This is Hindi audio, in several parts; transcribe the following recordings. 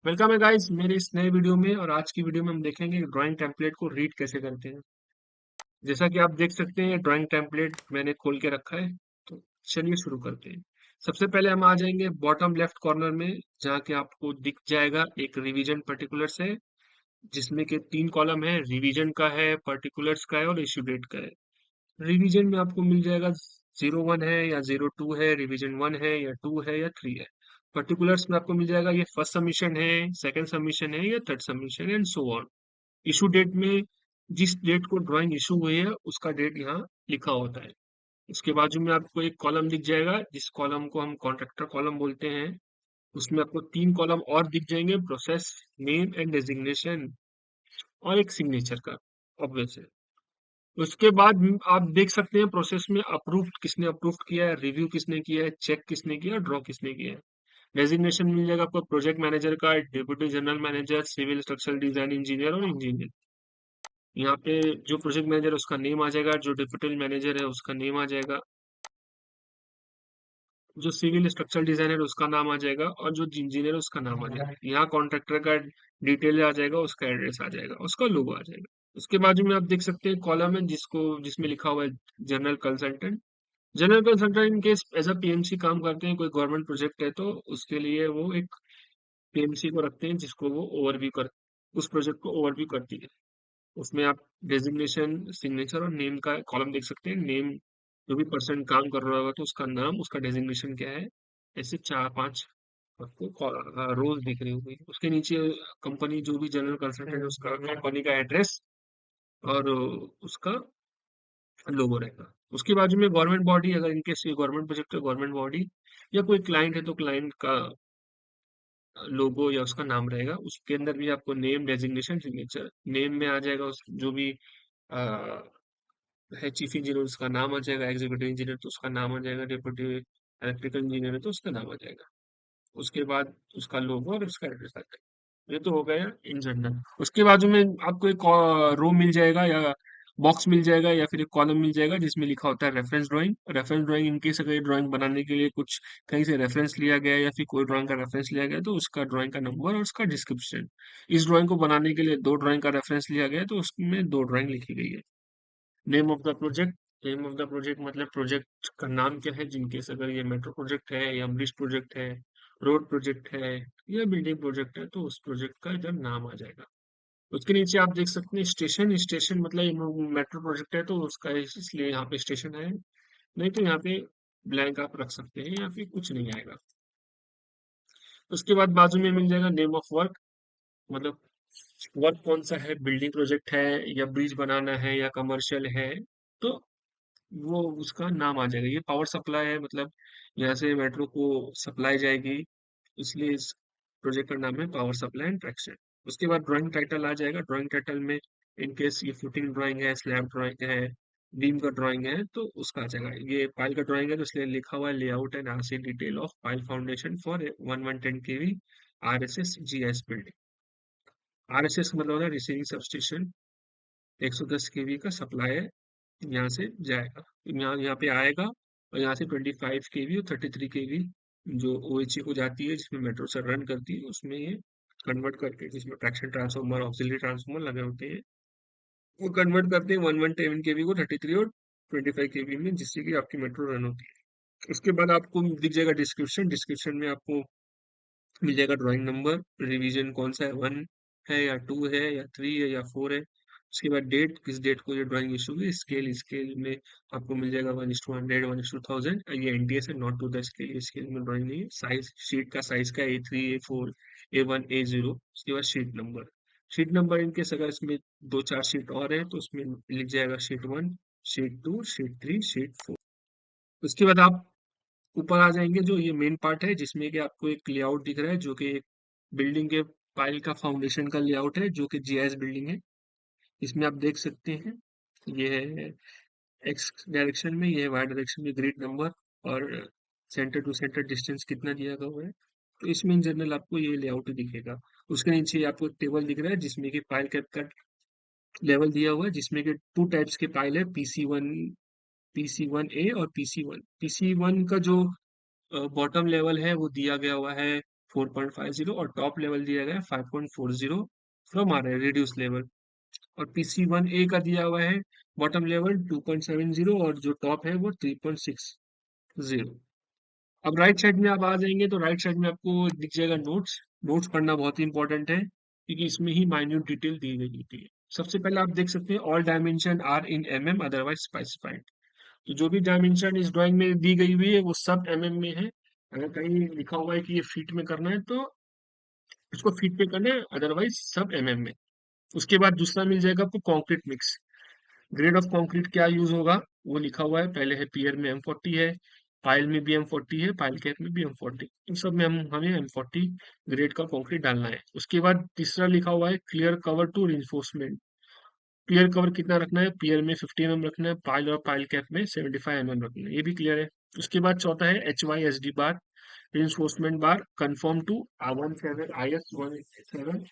वेलकम है गाइस मेरे इस नए वीडियो में। और आज की वीडियो में हम देखेंगे ड्राइंग टेम्पलेट को रीड कैसे करते हैं। जैसा कि आप देख सकते हैं ड्राइंग टेम्पलेट मैंने खोल के रखा है। तो चलिए शुरू करते हैं। सबसे पहले हम आ जाएंगे बॉटम लेफ्ट कॉर्नर में, जहाँ के आपको दिख जाएगा एक रिवीजन पर्टिकुलर्स है, जिसमें के 3 कॉलम है। रिवीजन का है, पर्टिकुलर्स का है और इशू डेट का है। रिवीजन में आपको मिल जाएगा 01 है या 02 है, रिवीजन 1 है या 2 है या 3 है। पर्टिकुलर्स में आपको मिल जाएगा ये फर्स्ट सबमिशन है, सेकंड सबमिशन है या थर्ड सबमिशन है, and so on. Issue date में जिस डेट को ड्राइंग इशू हुई है उसका डेट यहाँ लिखा होता है। उसके बाजू में आपको एक कॉलम दिख जाएगा, जिस कॉलम को हम कॉन्ट्रैक्टर कॉलम बोलते हैं। उसमें आपको 3 कॉलम और दिख जाएंगे, प्रोसेस, नेम एंड डेजिग्नेशन, और एक सिग्नेचर का, ऑब्वियस है। उसके बाद आप देख सकते हैं प्रोसेस में अप्रूव किसने अप्रूव किया है, रिव्यू किसने किया है, चेक किसने किया है, ड्रॉ किसने किया है। डेजिग्नेशन मिल जाएगा आपको प्रोजेक्ट मैनेजर का, deputy general manager, civil structural design engineer और इंजीनियर। यहाँ पे जो प्रोजेक्ट मैनेजर है उसका नेम आ जाएगा, जो डिप्यूटी मैनेजर है उसका नेम आ जाएगा, जो सिविल स्ट्रक्चरल डिजाइनर है उसका नाम आ जाएगा, और जो इंजीनियर है उसका नाम आ जाएगा। यहाँ कॉन्ट्रैक्टर का डिटेल आ जाएगा, उसका एड्रेस आ जाएगा, उसका लोगो आ जाएगा। उसके बाजू में आप देख सकते हैं कॉलम है जिसमें लिखा हुआ है general consultant. General consultant in case as a PMC काम करते हैं, कोई गवर्नमेंट प्रोजेक्ट है तो उसके लिए वो एक पीएमसी को रखते हैं, जिसको वो ओवरव्यू कर उस प्रोजेक्ट को ओवरव्यू करती है। उसमें आप डेजिग्नेशन, सिग्नेचर और नेम का कॉलम देख सकते हैं। नेम, जो भी पर्सन काम कर रहा होगा तो उसका नाम, उसका डेजिग्नेशन क्या है, ऐसे 4-5 आपको रोज दिख रही होगी। उसके नीचे कंपनी, जो भी जनरल कंसल्टेंट है उसका कंपनी का एड्रेस और उसका लोगो रहेगा। उसके बाजू में गवर्नमेंट बॉडी, अगर इनकेस ये गवर्नमेंट प्रोजेक्ट है, गवर्नमेंट बॉडी या कोई क्लाइंट है तो क्लाइंट का लोगो या उसका नाम रहेगा। उसके अंदर भी आपको नेम, डेजिग्नेशन, सिग्नेचर। नेम में आ जाएगा उस जो भी आ, है चीफ इंजीनियर उसका नाम आ जाएगा, एग्जीक्यूटिव इंजीनियर तो उसका नाम आ जाएगा, डिप्यूटी इलेक्ट्रिकल इंजीनियर है तो उसका नाम आ जाएगा। उसके बाद उसका लोगो और उसका एड्रेस आ जाएगा। ये तो हो गया इन जनरल। उसके बाजू में आपको एक रो मिल जाएगा या बॉक्स मिल जाएगा या फिर एक कॉलम मिल जाएगा, जिसमें लिखा होता है reference drawing. Reference drawing in case अगर ड्राइंग बनाने के लिए कुछ कहीं से रेफरेंस लिया गया है या फिर कोई ड्राइंग का रेफरेंस लिया गया है तो उसका ड्राइंग का नंबर और उसका डिस्क्रिप्शन। इस ड्राइंग को बनाने के लिए 2 ड्राइंग का रेफरेंस लिया गया है तो उसमें 2 ड्राइंग लिखी गई है। Name of the project, name of the project मतलब प्रोजेक्ट का नाम क्या है, जिनकेस अगर ये मेट्रो प्रोजेक्ट है या ब्रिज प्रोजेक्ट है, रोड प्रोजेक्ट है या बिल्डिंग प्रोजेक्ट है, तो उस प्रोजेक्ट का इधर नाम आ जाएगा। उसके नीचे आप देख सकते हैं स्टेशन। स्टेशन मतलब ये मेट्रो प्रोजेक्ट है तो उसका इसलिए यहाँ पे स्टेशन है, नहीं तो यहाँ पे ब्लैंक आप रख सकते हैं या फिर कुछ नहीं आएगा। उसके बाद बाजू में मिल जाएगा नेम ऑफ वर्क, मतलब वर्क कौन सा है, बिल्डिंग प्रोजेक्ट है या ब्रिज बनाना है या कमर्शियल है, तो वो उसका नाम आ जाएगा। ये पावर सप्लाई है, मतलब यहाँ से मेट्रो को सप्लाई जाएगी, इसलिए इस प्रोजेक्ट का नाम है पावर सप्लाई एंड ट्रैक्शन। उसके बाद ड्राइंग टाइटल आ जाएगा। ड्राइंग टाइटल में इनकेस ये फुटिंग ड्राइंग है, स्लैब ड्राइंग है, बीम का ड्राइंग है तो उसका आ जाएगा। ये पाइल का ड्राइंग है तो इसलिए लिखा हुआ है layout and RC detail of pile foundation for 1110 kV RSS GS building. RSS मतलब होता है रिसीविंग सबस्टेशन, 110 केवी का सप्लाई है, यहाँ से जाएगा, यहाँ यहाँ पे आएगा। और यहाँ से 25 केवी और 33 केवी जो ओएचए को जाती है, जिसमें मेट्रो से रन करती है, उसमें ये कन्वर्ट करके, जिसमें ट्रैक्शन ट्रांसफॉर्मर, ऑक्सिलरी ट्रांसफॉर्मर लगे होते हैं, वो कन्वर्ट करते हैं 117 केवी को 33 और 25 केवी में, जिससे कि आपकी मेट्रो रन होती है। उसके बाद आपको दिख जाएगा डिस्क्रिप्शन। डिस्क्रिप्शन में आपको मिल जाएगा ड्राइंग नंबर, रिवीजन कौन सा है, 1 है या 2 है या 3 है या 4 है। उसके बाद डेट, किस डेट को ये ड्राइंग इशू हुई, स्केल, स्केल में आपको मिल जाएगा 1:100, 1:1000। ये एनटीएस है, not to the scale, scale में ड्राइंग नहीं है। साइज, शीट का साइज का A3 A4 A1 A0। उसके बाद sheet number, sheet number in case अगर इसमें 2-4 शीट और है तो उसमें लिख जाएगा शीट 1, शीट 2, शीट 3, शीट 4। उसके बाद आप ऊपर आ जाएंगे, जो ये मेन पार्ट है जिसमें कि आपको एक लेआउट दिख रहा है, जो कि एक बिल्डिंग के पाइल का फाउंडेशन का लेआउट है, जो कि जीआईएस बिल्डिंग है। इसमें आप देख सकते हैं ये है एक्स डायरेक्शन में, ये है वाई डायरेक्शन में ग्रिड नंबर, और सेंटर टू सेंटर डिस्टेंस कितना दिया हुआ है। तो इसमें इन जनरल आपको ये लेआउट दिखेगा। उसके नीचे आपको एक टेबल दिख रहा है जिसमें कि पाइल कैप का लेवल दिया हुआ है, जिसमें कि 2 टाइप्स के पाइल है, PC1 A और PC1। PC1 का जो बॉटम लेवल है वो दिया गया हुआ है 4.50 और टॉप लेवल दिया गया है 5.40 फ्रॉम आर रिड्यूस लेवल। और PC1A का दिया हुआ है बॉटम लेवल 2.70 और जो टॉप है वो 3.60। अब राइट साइड में आप आ जाएंगे तो राइट साइड में आपको दिख जाएगा नोट्स। नोट्स पढ़ना बहुत ही इंपॉर्टेंट है क्योंकि इसमें ही माइन्यूट डिटेल दी गई होती है। सबसे पहले आप देख सकते हैं all dimension are in mm otherwise specified. तो जो भी डायमेंशन इस ड्राइंग में दी गई हुई है वो सब mm में है। अगर कहीं लिखा हुआ है कि ये फीट में करना है तो उसको फीट में करना है, अदरवाइज सब mm में। उसके बाद दूसरा मिल जाएगा आपको concrete mix. Grade of concrete क्या यूज होगा वो लिखा हुआ है। पहले है पियर में M40 है, पाइल में भी M40 है, पाइल कैप में भी M40। इन सब में हम हमें M40 ग्रेड का कंक्रीट डालना है। उसके बाद तीसरा लिखा हुआ है clear cover to reinforcement. Pier cover कितना रखना है, पियर में 50 mm रखना है, पाइल और पाइल कैप में 75 mm रखना है, ये भी क्लियर है। उसके बाद चौथा है HYSD bar reinforcement bar confirm to 17 IS 187।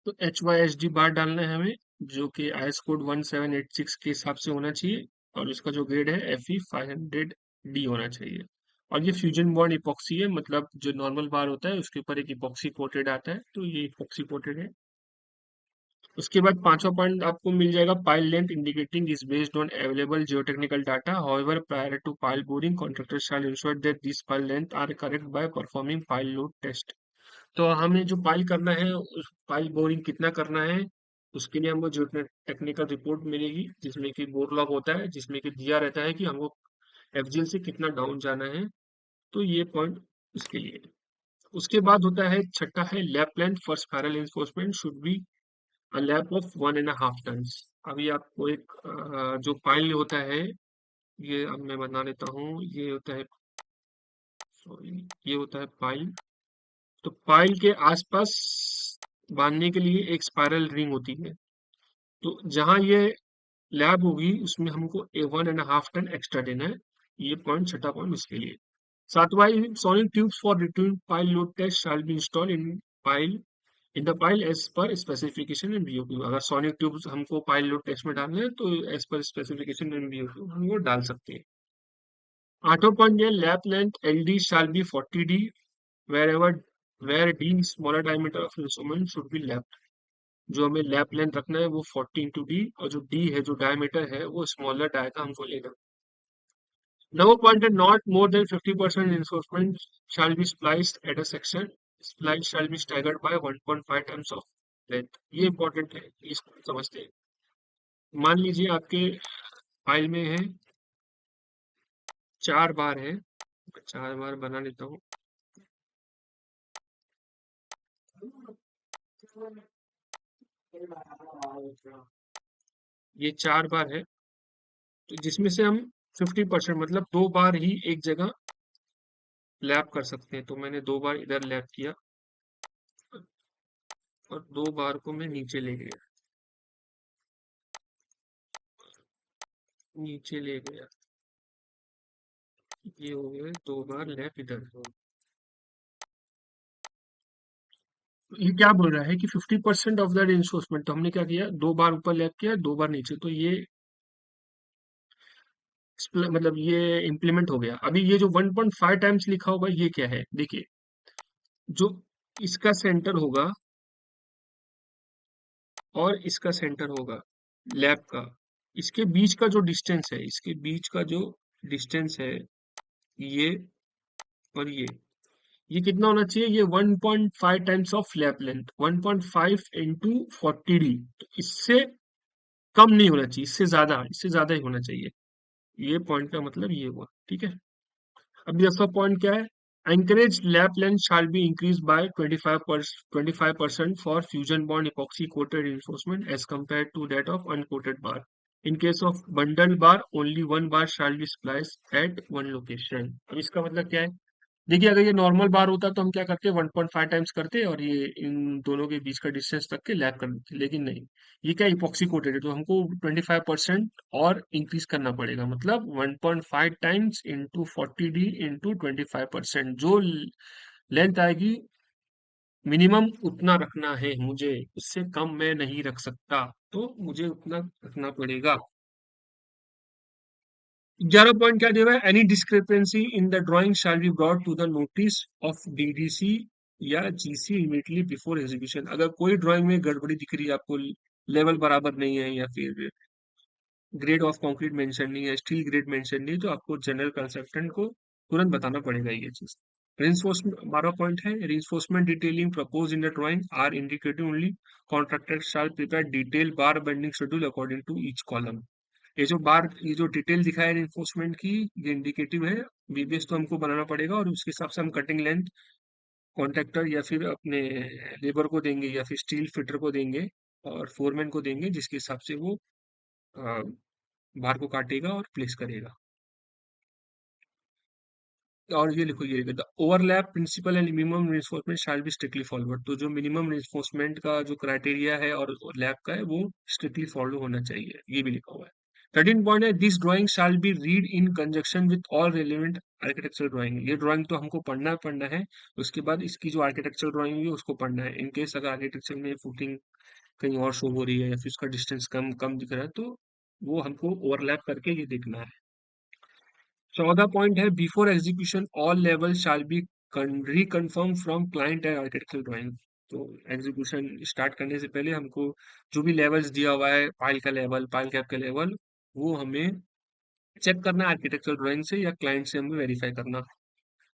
तो HYSD बार डालना है हमें, जो कि IS कोड 1786 के हिसाब से होना चाहिए। और इसका जो ग्रेड है FE 500D होना चाहिए। और ये फ्यूजन बॉन्ड इपॉक्सी है, मतलब जो नॉर्मल बार होता है उसके ऊपर एक इपॉक्सी कोटेड आता है, तो ये इपॉक्सी कोटेड है। उसके बाद पांचवा पॉइंट आपको मिल जाएगा pile length indicating is based on available geotechnical data. However prior to pile boring contractor shall ensure that this pile length are correct by performing pile load test. तो हमें जो पाइल करना है, उस पाइल बोरिंग कितना करना है, उसके लिए हमको जो टेक्निकल रिपोर्ट मिलेगी जिसमें कि बोर लॉग होता है, जिसमें कि दिया रहता है कि हमको FGL से कितना डाउन जाना है। तो ये पॉइंट इसके लिए। उसके बाद होता है छठा है lap length for spiral enforcement should be a lap of 1.5 tons. अभी आपको एक जो पाइल होता है, ये अब मैं बना लेता हूँ। ये होता है, सॉरी, ये होता है पाइल। तो पाइल के आसपास बांधने के लिए एक स्पाइरल रिंग होती है। तो जहां ये लैब होगी उसमें हमको 1.5 टन एक्स्ट्रा देना है। ये पॉइंट छठा पॉइंट उसके लिए। सातवां, solid tubes for return pile load test shall be install pile in the pile as per specification in BOQ। अगर सोनिक ट्यूब्स हमको पाइल लोड टेस्ट में डालना है तो as per specification in BOQ हम वो डाल सकते हैं। आठवां पॉइंट ये lap length LD shall be 40D wherever where D smaller diameter of instrument should be left। जो हमें लैप लेंथ रखना है वो 40 × D, और जो D है, जो डायमीटर है, वो स्मॉलर डाय का हमको लेना। नौ पॉइंट है not more than 50% reinforcement shall be spliced at a section। splice shall be staggered by 1.5 times of length। ये इंपॉर्टेंट है, इसको समझते हैं। मान लीजिए आपके फाइल में है 4 बार है, 4 बार बना लेता हूँ। ये 4 बार है, तो जिसमें से हम 50% मतलब 2 बार ही एक जगह लैप कर सकते हैं। तो मैंने 2 बार इधर लैप किया और 2 बार को मैं नीचे ले गया, नीचे ले गया। ये हो गए 2 बार लैप इधर। तो ये क्या बोल रहा है कि 50% ऑफ द रिइंफोर्समेंट। तो हमने क्या किया, 2 बार ऊपर लैप किया, 2 बार नीचे। तो ये मतलब ये इम्प्लीमेंट हो गया। अभी ये जो 1.5 टाइम्स लिखा होगा ये क्या है, देखिए। जो इसका सेंटर होगा और इसका सेंटर होगा लैप का, इसके बीच का जो डिस्टेंस है, इसके बीच का जो डिस्टेंस है, ये और ये कितना होना चाहिए, ये 1.5 times of lap length. 1.5 into 40D। तो इससे कम नहीं होना चाहिए, इससे ज्यादा ही होना चाहिए। ये पॉइंट का मतलब ये हुआ, ठीक है। अब 10वां पॉइंट क्या है, anchorage lap length shall be increase by 25% for fusion bond epoxy coated reinforcement as compared to that of uncoated bar. In case of bundle bar only 1 bar shall be spliced at one location. अब इसका मतलब क्या है, देखिए अगर ये नॉर्मल बार होता तो हम क्या करते, 1.5 टाइम्स करते और ये इन दोनों के बीच का डिस्टेंस तक के लैप कर देते। लेकिन नहीं, ये क्या इपॉक्सी कोटेड है, तो हमको 25% और इंक्रीज करना पड़ेगा। मतलब 1.5 टाइम्स इंटू 40D इंटू 25%, जो लेंथ आएगी मिनिमम उतना रखना है मुझे, उससे कम मैं नहीं रख सकता। तो मुझे उतना रखना पड़ेगा। 11 पॉइंट क्या दिया हुआ है, any discrepancy in the drawing shall be brought to the notice of DDC या जीसी इमीडिएटली बिफोर एग्जीक्यूशन। अगर कोई ड्राइंग में गड़बड़ी दिख रही है आपको, लेवल बराबर नहीं है या फिर ग्रेड ऑफ कंक्रीट मेंशन नहीं है, स्टील ग्रेड मेंशन नहीं है, तो आपको जनरल कंसल्टेंट को तुरंत बताना पड़ेगा ये चीज। रिइंफोर्समेंट 12 पॉइंट है, reinforcement detailing propose in the drawing are indicative only, contractor shall prepare detail bar bending schedule according to each column. ये जो डिटेल दिखा है इन्फोर्समेंट की, ये इंडिकेटिव है, बीबीएस तो हमको बनाना पड़ेगा और उसके हिसाब से हम कटिंग लेंथ कॉन्ट्रैक्टर या फिर अपने लेबर को देंगे या फिर स्टील फिटर को देंगे और फोरमैन को देंगे, जिसके हिसाब से वो अ, बार को काटेगा और प्लेस करेगा। और ये लिखो, ये लिखो, the overlap principle and minimum reinforcement shall be strictly followed. तो जो मिनिमम रिइंफोर्समेंट का जो क्राइटेरिया है और लैब का है वो स्ट्रिक्टली फॉलो होना चाहिए, ये भी लिखा हुआ है। 13 पॉइंट है, this drawing shall B read in conjunction with all relevant architectural drawing. ये ड्राइंग तो हमको पढ़ना है, उसके बाद इसकी जो आर्किटेक्चरल ड्राइंग है उसको पढ़ना है। इन केस अगर आर्किटेक्चर में फुटिंग कहीं और शो हो रही है या फिर उसका डिस्टेंस कम कम दिख रहा है, तो वो हमको ओवरलैप करके ये देखना है। 14 पॉइंट है, before execution all level shall be reconfirm from client and architectural drawing. तो एग्जीक्यूशन स्टार्ट करने से पहले हमको जो भी लेवल्स दिया हुआ है, पाइल का लेवल, पाइल कैप का लेवल, वो हमें चेक करना है आर्किटेक्चरल ड्राइंग से या क्लाइंट से हमें वेरीफाई करना।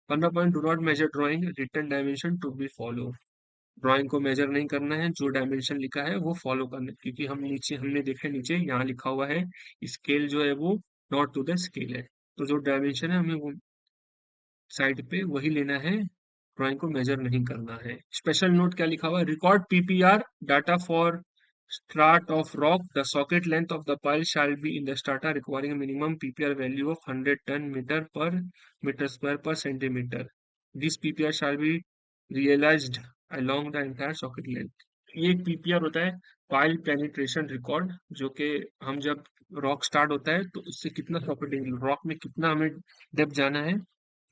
15 point, do not measure drawing return dimension to be follow. Drawing को मेजर नहीं करना है, जो डायमेंशन लिखा है वो फॉलो करना है, क्योंकि हमने देखा नीचे यहाँ लिखा हुआ है स्केल जो है वो नॉट टू द स्केल है। तो जो डायमेंशन है हमें वो साइड पे वही लेना है, ड्राइंग को मेजर नहीं करना है। स्पेशल नोट क्या लिखा हुआ है, record PPR data for strata of rock, the socket length of the pile shall be in the strata requiring minimum PPR value of 100 ton metre per metre square per centimetre. This PPR shall be realised along the entire socket length। ये एक पीपीआर होता है, पाइल पेनिट्रेशन रिकॉर्ड, जो कि हम जब रॉक स्टार्ट होता है तो उससे कितना सॉकेटिंग रॉक में कितना हमें डेप्थ जाना है,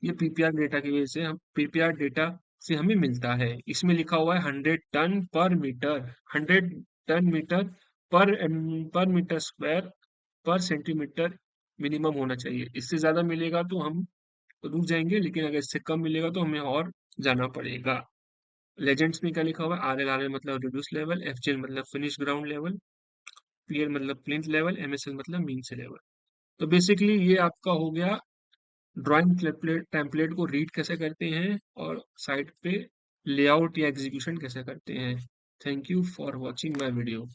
ये पीपीआर डेटा की वजह से हम पीपीआर डेटा से हमें मिलता है। इसमें लिखा हुआ है 100 टन पर मीटर, 100 टन मीटर पर पर metre square per centimetre minimum होना चाहिए। इससे ज्यादा मिलेगा तो हम रुक जाएंगे, लेकिन अगर इससे कम मिलेगा तो हमें और जाना पड़ेगा। लेजेंड्स में क्या लिखा हुआ है, आर एल मतलब reduce level, F G L मतलब finish ground level, P L मतलब plinth level, M S L मतलब मीन से लेवल। तो बेसिकली ये आपका हो गया ड्राइंग टेम्पलेट को रीड कैसे करते हैं और साइट पे लेआउट या एग्जीक्यूशन कैसे करते हैं। Thank you for watching my video.